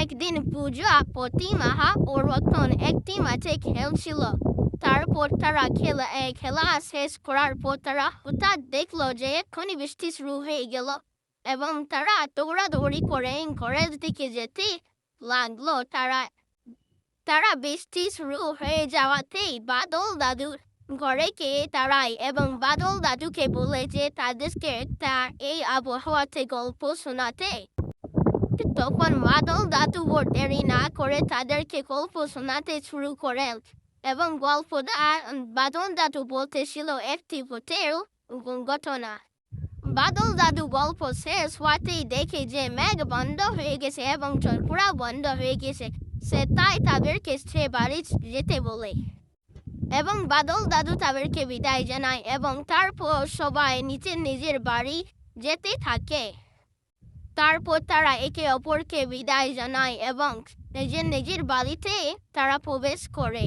একদিন পূজা প্রতিমা ও রতন একটি মাঠে খেলছিল। তারপর তারা খেলা শেষ করার পর তারা হঠাৎ দেখলো যে এক্ষুনি বৃষ্টি শুরু হয়ে গেল এবং তারা দৌড়াদৌড়ি করে ঘরের দিকে যেতে লাগলো। তারা তারা বৃষ্টি শুরু হয়ে যাওয়াতেই বাদল দাদু ঘরে গিয়ে দাঁড়ায় এবং বাদল দাদুকে বলে যে তাদেরকে এই আবহাওয়াতে গল্প শোনাতে। তখন বাদল দাদু দেরি না করে তাদেরকে গল্প শোনাতে শুরু করেন এবং গল্পটা বাদল দাদু বলতেছিল একটি ভূতের ঘটনা। বাদল দাদু গল্প শেষ হওয়াতেই দেখে যে মেঘ বন্ধ হয়ে গেছে এবং ঝড় বন্ধ হয়ে গেছে। তাই তাদেরকে সে বাড়ি যেতে বলে এবং বাদল দাদু তাদেরকে বিদায় জানায় এবং তারপর সবাই নিজের বাড়ি যেতে থাকে। তারপর তারা একে অপরকে বিদায় জানায় এবং নিজের বাড়িতে তারা প্রবেশ করে।